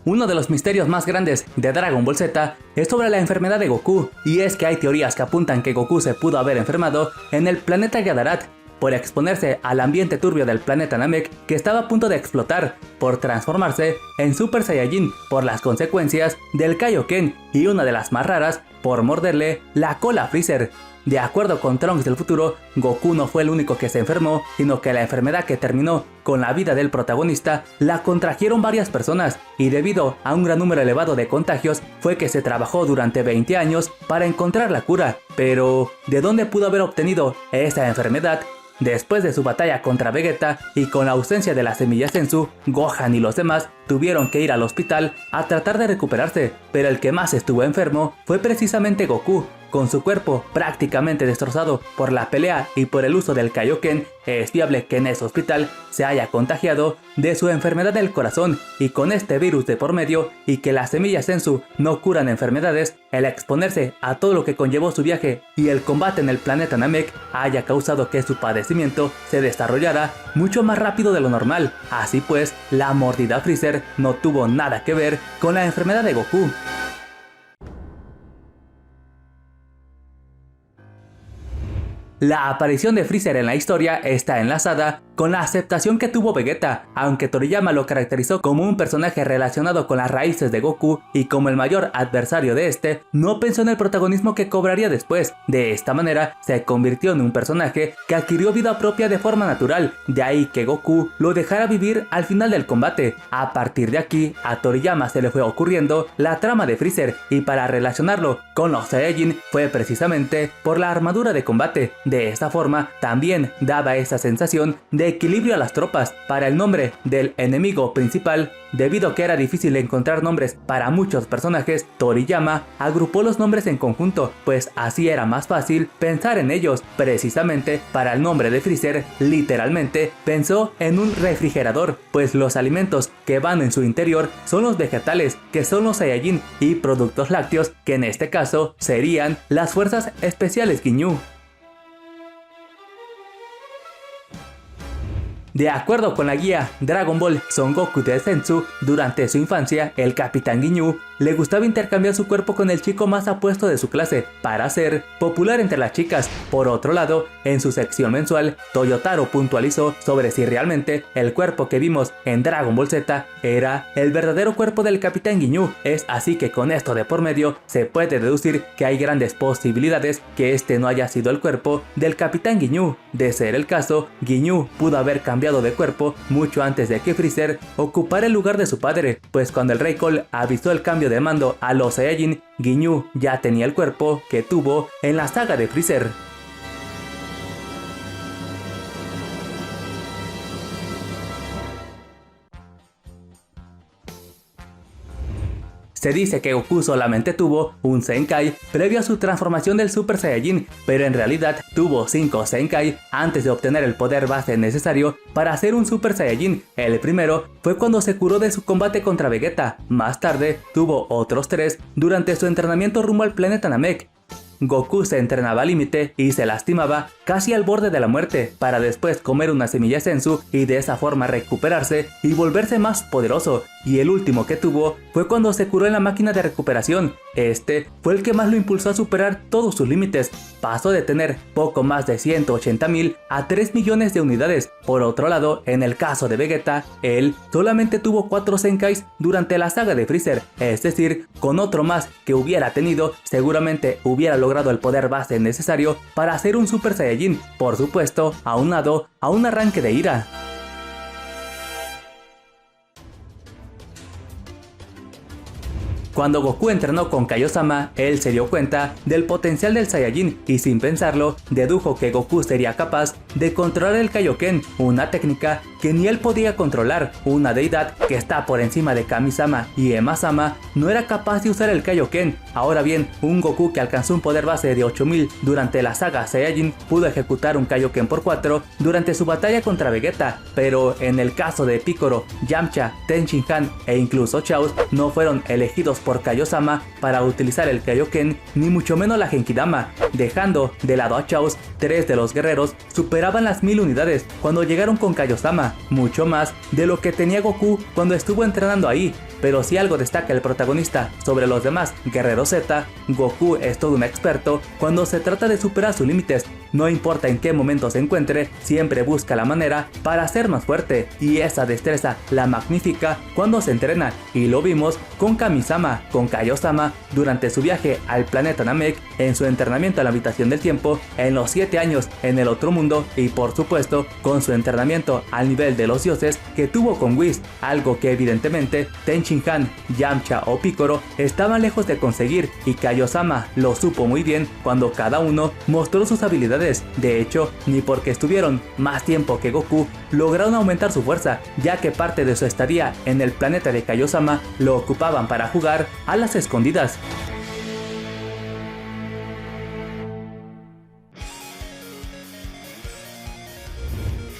Uno de los misterios más grandes de Dragon Ball Z es sobre la enfermedad de Goku, y es que hay teorías que apuntan que Goku se pudo haber enfermado en el planeta Gadarat por exponerse al ambiente turbio del planeta Namek, que estaba a punto de explotar por transformarse en Super Saiyajin por las consecuencias del Kaioken, y una de las más raras, por morderle la cola a Freezer. De acuerdo con Trunks del futuro, Goku no fue el único que se enfermó, sino que la enfermedad que terminó con la vida del protagonista la contrajeron varias personas, y debido a un gran número elevado de contagios fue que se trabajó durante 20 años para encontrar la cura. Pero, ¿de dónde pudo haber obtenido esta enfermedad? Después de su batalla contra Vegeta y con la ausencia de la semilla Senzu, Gohan y los demás tuvieron que ir al hospital a tratar de recuperarse, pero el que más estuvo enfermo fue precisamente Goku. Con su cuerpo prácticamente destrozado por la pelea y por el uso del Kaioken, es viable que en ese hospital se haya contagiado de su enfermedad del corazón, y con este virus de por medio y que las semillas Senzu no curan enfermedades, el exponerse a todo lo que conllevó su viaje y el combate en el planeta Namek haya causado que su padecimiento se desarrollara mucho más rápido de lo normal. Así pues, la mordida a Freezer no tuvo nada que ver con la enfermedad de Goku. La aparición de Freezer en la historia está enlazada con la aceptación que tuvo Vegeta, aunque Toriyama lo caracterizó como un personaje relacionado con las raíces de Goku y como el mayor adversario de este, no pensó en el protagonismo que cobraría después. De esta manera, se convirtió en un personaje que adquirió vida propia de forma natural, de ahí que Goku lo dejara vivir al final del combate. A partir de aquí, a Toriyama se le fue ocurriendo la trama de Freezer, y para relacionarlo con los Saiyajin fue precisamente por la armadura de combate. De esta forma, también daba esa sensación de equilibrio a las tropas. Para el nombre del enemigo principal, debido a que era difícil encontrar nombres para muchos personajes, Toriyama agrupó los nombres en conjunto, pues así era más fácil pensar en ellos. Precisamente para el nombre de Freezer, literalmente pensó en un refrigerador, pues los alimentos que van en su interior son los vegetales, que son los Saiyajin, y productos lácteos, que en este caso serían las fuerzas especiales Ginyu. De acuerdo con la guía Dragon Ball Son Goku de Senzu, durante su infancia, el Capitán Ginyu le gustaba intercambiar su cuerpo con el chico más apuesto de su clase para ser popular entre las chicas. Por otro lado, en su sección mensual, Toyotaro puntualizó sobre si realmente el cuerpo que vimos en Dragon Ball Z era el verdadero cuerpo del Capitán Ginyu. Es así que con esto de por medio, se puede deducir que hay grandes posibilidades que este no haya sido el cuerpo del Capitán Ginyu. De ser el caso, Ginyu pudo haber cambiado de cuerpo mucho antes de que Freezer ocupara el lugar de su padre, pues cuando el Rey Cole avisó el cambio de mando a los Saiyajin, Ginyu ya tenía el cuerpo que tuvo en la saga de Freezer. Se dice que Goku solamente tuvo un Zenkai previo a su transformación del Super Saiyajin, pero en realidad tuvo 5 Zenkai antes de obtener el poder base necesario para ser un Super Saiyajin. El primero fue cuando se curó de su combate contra Vegeta. Más tarde tuvo otros 3 durante su entrenamiento rumbo al planeta Namek. Goku se entrenaba al límite y se lastimaba casi al borde de la muerte, para después comer una semilla Senzu y de esa forma recuperarse y volverse más poderoso. Y el último que tuvo fue cuando se curó en la máquina de recuperación. Este fue el que más lo impulsó a superar todos sus límites. Pasó de tener poco más de 180.000 a 3 millones de unidades. Por otro lado, en el caso de Vegeta, él solamente tuvo 4 Zenkais durante la saga de Freezer, es decir, con otro más que hubiera tenido, seguramente hubiera logrado el poder base necesario para ser un Super Saiyajin, por supuesto, aunado a un arranque de ira. Cuando Goku entrenó con Kaiosama, él se dio cuenta del potencial del Saiyajin y sin pensarlo, dedujo que Goku sería capaz de controlar el Kaioken, una técnica que ni él podía controlar. Una deidad que está por encima de Kami-sama y Ema-sama no era capaz de usar el Kaioken. Ahora bien, un Goku que alcanzó un poder base de 8000 durante la saga Saiyajin pudo ejecutar un Kaioken por 4 durante su batalla contra Vegeta, pero en el caso de Piccolo, Yamcha, Ten Shin Han e incluso Chaos no fueron elegidos por Kaiosama para utilizar el Kaioken, ni mucho menos la Genkidama. Dejando de lado a Chaos, 3 de los guerreros superaron superaban las 1000 unidades cuando llegaron con Kaiosama, mucho más de lo que tenía Goku cuando estuvo entrenando ahí. Pero si algo destaca el protagonista sobre los demás guerreros Z, Goku es todo un experto cuando se trata de superar sus límites. No importa en qué momento se encuentre, siempre busca la manera para ser más fuerte, y esa destreza la magnifica cuando se entrena, y lo vimos con Kamisama, con Kaiosama, durante su viaje al planeta Namek, en su entrenamiento en la habitación del tiempo, en los 7 años en el otro mundo, y por supuesto con su entrenamiento al nivel de los dioses que tuvo con Whis, algo que evidentemente Tenshinhan, Yamcha o Piccolo estaban lejos de conseguir, y Kaiosama lo supo muy bien cuando cada uno mostró sus habilidades. De hecho, ni porque estuvieron más tiempo que Goku lograron aumentar su fuerza, ya que parte de su estadía en el planeta de Kaiosama lo ocupaban para jugar a las escondidas.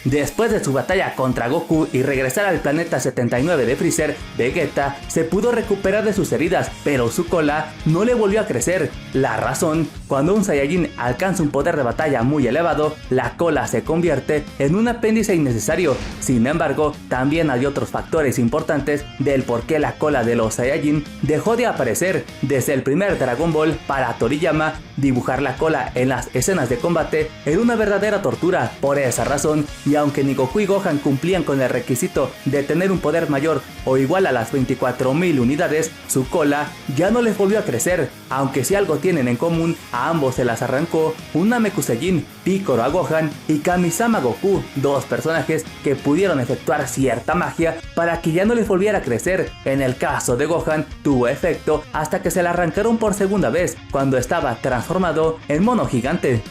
Después de su batalla contra Goku y regresar al planeta 79 de Freezer, Vegeta se pudo recuperar de sus heridas, pero su cola no le volvió a crecer. La razón: cuando un Saiyajin alcanza un poder de batalla muy elevado, la cola se convierte en un apéndice innecesario. Sin embargo, también hay otros factores importantes del por qué la cola de los Saiyajin dejó de aparecer. Desde el primer Dragon Ball para Toriyama, dibujar la cola en las escenas de combate era una verdadera tortura. Por esa razón, y aunque ni Goku y Gohan cumplían con el requisito de tener un poder mayor o igual a las 24.000 unidades, su cola ya no les volvió a crecer. Aunque si algo tienen en común, a ambos se las arrancó un Namekusei, Piccolo a Gohan y Kamisama a Goku, dos personajes que pudieron efectuar cierta magia para que ya no les volviera a crecer. En el caso de Gohan, tuvo efecto hasta que se la arrancaron por segunda vez, cuando estaba transformado en mono gigante.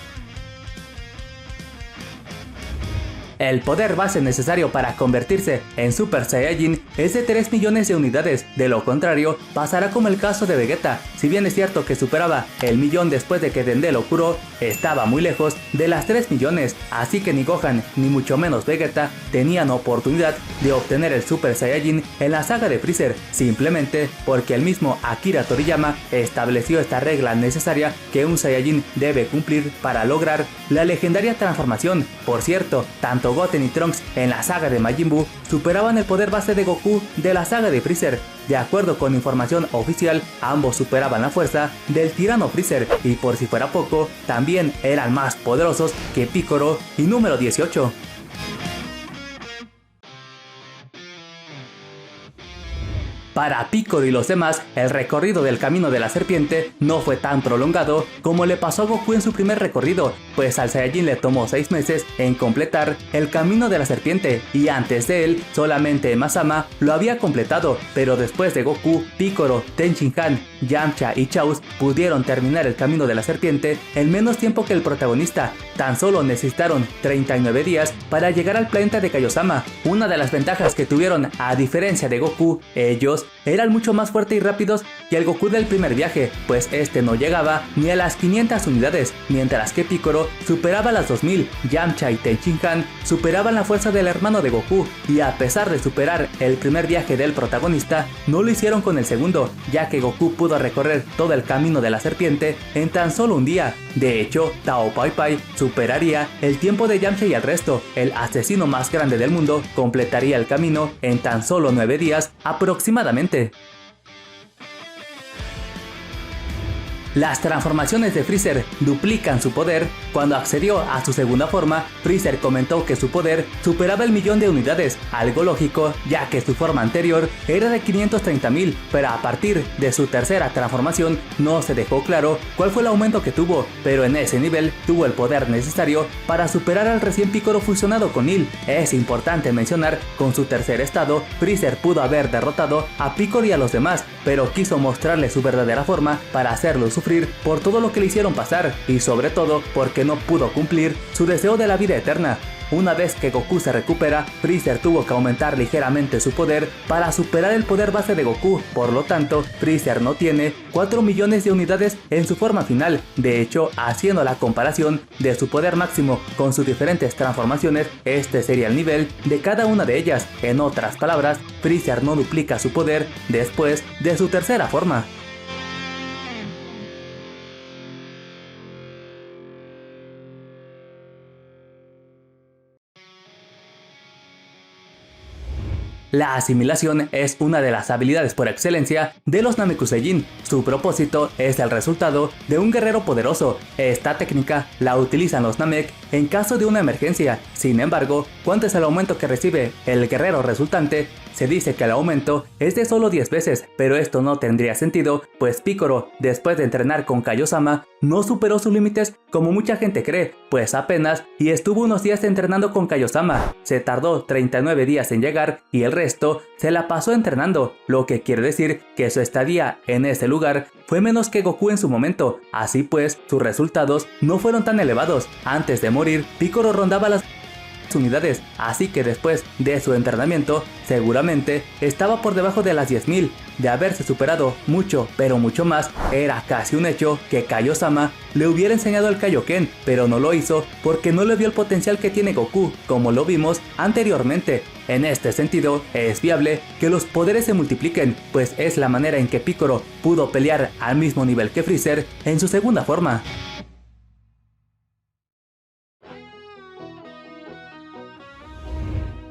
El poder base necesario para convertirse en Super Saiyajin es de 3 millones de unidades, de lo contrario pasará como el caso de Vegeta. Si bien es cierto que superaba el millón después de que Dende lo curó, estaba muy lejos de las 3 millones, así que ni Gohan ni mucho menos Vegeta tenían oportunidad de obtener el Super Saiyajin en la saga de Freezer, simplemente porque el mismo Akira Toriyama estableció esta regla necesaria que un Saiyajin debe cumplir para lograr la legendaria transformación. Por cierto, tanto Goten y Trunks en la saga de Majin Buu superaban el poder base de Goku de la saga de Freezer. De acuerdo con información oficial, ambos superaban la fuerza del tirano Freezer, y por si fuera poco, también eran más poderosos que Piccolo y número 18. Para Piccolo y los demás, el recorrido del camino de la serpiente no fue tan prolongado como le pasó a Goku en su primer recorrido, pues al Saiyajin le tomó 6 meses en completar el camino de la serpiente, y antes de él, solamente Masama lo había completado, pero después de Goku, Piccolo, Tenshinhan, Yamcha y Chaos pudieron terminar el camino de la serpiente en menos tiempo que el protagonista. Tan solo necesitaron 39 días para llegar al planeta de Kaiosama. Una de las ventajas que tuvieron, a diferencia de Goku, ellos eran mucho más fuertes y rápidos que el Goku del primer viaje, pues este no llegaba ni a las 500 unidades, mientras que Piccolo superaba las 2000, Yamcha y Tenshinhan superaban la fuerza del hermano de Goku, y a pesar de superar el primer viaje del protagonista, no lo hicieron con el segundo, ya que Goku pudo recorrer todo el camino de la serpiente en tan solo un día. De hecho, Tao Pai Pai superaría el tiempo de Yamcha y el resto. El asesino más grande del mundo completaría el camino en tan solo 9 días aproximadamente. Las transformaciones de Freezer duplican su poder. Cuando accedió a su segunda forma, Freezer comentó que su poder superaba el millón de unidades, algo lógico ya que su forma anterior era de 530.000, pero a partir de su tercera transformación no se dejó claro cuál fue el aumento que tuvo, pero en ese nivel tuvo el poder necesario para superar al recién Piccolo fusionado con Nil. Es importante mencionar, con su tercer estado, Freezer pudo haber derrotado a Piccolo y a los demás, pero quiso mostrarle su verdadera forma para hacerlo sufrir por todo lo que le hicieron pasar, y sobre todo porque no pudo cumplir su deseo de la vida eterna. Una vez que Goku se recupera, Freezer tuvo que aumentar ligeramente su poder para superar el poder base de Goku. Por lo tanto, Freezer no tiene 4 millones de unidades en su forma final. De hecho, haciendo la comparación de su poder máximo con sus diferentes transformaciones, este sería el nivel de cada una de ellas. En otras palabras, Freezer no duplica su poder después de su tercera forma. La asimilación es una de las habilidades por excelencia de los Namekusei. Su propósito es el resultado de un guerrero poderoso. Esta técnica la utilizan los Namek en caso de una emergencia. Sin embargo, ¿cuánto es el aumento que recibe el guerrero resultante? Se dice que el aumento es de solo 10 veces, pero esto no tendría sentido, pues Picoro, después de entrenar con Kaiosama, no superó sus límites como mucha gente cree, pues apenas y estuvo unos días entrenando con Kaiosama. Se tardó 39 días en llegar y el resto se la pasó entrenando, lo que quiere decir que su estadía en ese lugar fue menos que Goku en su momento. Así pues, sus resultados no fueron tan elevados. Antes de morir, Picoro rondaba las unidades, así que después de su entrenamiento seguramente estaba por debajo de las 10.000. De haberse superado mucho, pero mucho más, era casi un hecho que Kaiosama le hubiera enseñado el Kaioken, pero no lo hizo porque no le vio el potencial que tiene Goku, como lo vimos anteriormente. En este sentido, es viable que los poderes se multipliquen, pues es la manera en que Picoro pudo pelear al mismo nivel que Freezer en su segunda forma.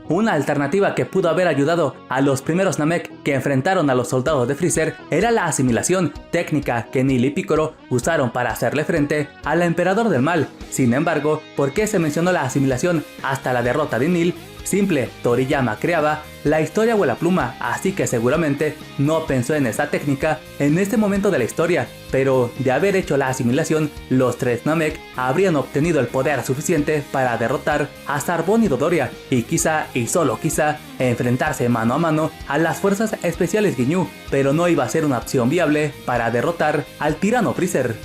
Una alternativa que pudo haber ayudado a los primeros Namek que enfrentaron a los soldados de Freezer era la asimilación, técnica que Nil y Picoro usaron para hacerle frente al Emperador del Mal. Sin embargo, ¿por qué se mencionó la asimilación hasta la derrota de Nil? Simple, Toriyama creaba la historia o la pluma, así que seguramente no pensó en esta técnica en este momento de la historia, pero de haber hecho la asimilación, los tres Namek habrían obtenido el poder suficiente para derrotar a Zarbon y Dodoria, y quizá, y solo quizá, enfrentarse mano a mano a las fuerzas especiales Ginyu, pero no iba a ser una opción viable para derrotar al tirano Freezer.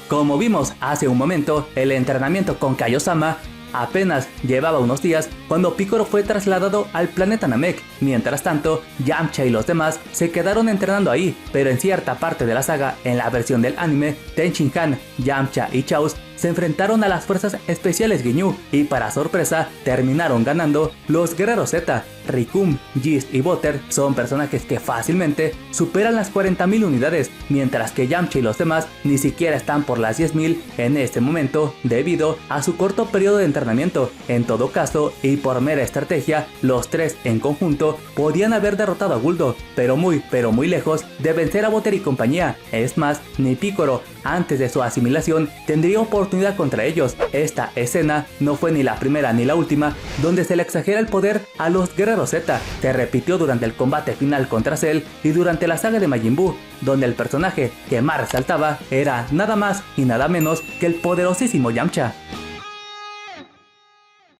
Como vimos hace un momento, el entrenamiento con Kaiosama apenas llevaba unos días cuando Picoro fue trasladado al planeta Namek. Mientras tanto, Yamcha y los demás se quedaron entrenando ahí, pero en cierta parte de la saga, en la versión del anime, Tenshinhan, Yamcha y Chaos se enfrentaron a las fuerzas especiales Ginyu y para sorpresa terminaron ganando los guerreros Z. Rikum, Geist y Butter son personajes que fácilmente superan las 40.000 unidades, mientras que Yamcha y los demás ni siquiera están por las 10.000 en este momento debido a su corto periodo de entrenamiento. En todo caso, y por mera estrategia, los tres en conjunto podían haber derrotado a Guldo, pero muy lejos de vencer a Butter y compañía. Es más, ni Picoro, antes de su asimilación, tendría oportunidad contra ellos. Esta escena no fue ni la primera ni la última donde se le exagera el poder a los guerreros Z. Se repitió durante el combate final contra Cell y durante la saga de Majin Buu, donde el personaje que más resaltaba era nada más y nada menos que el poderosísimo Yamcha.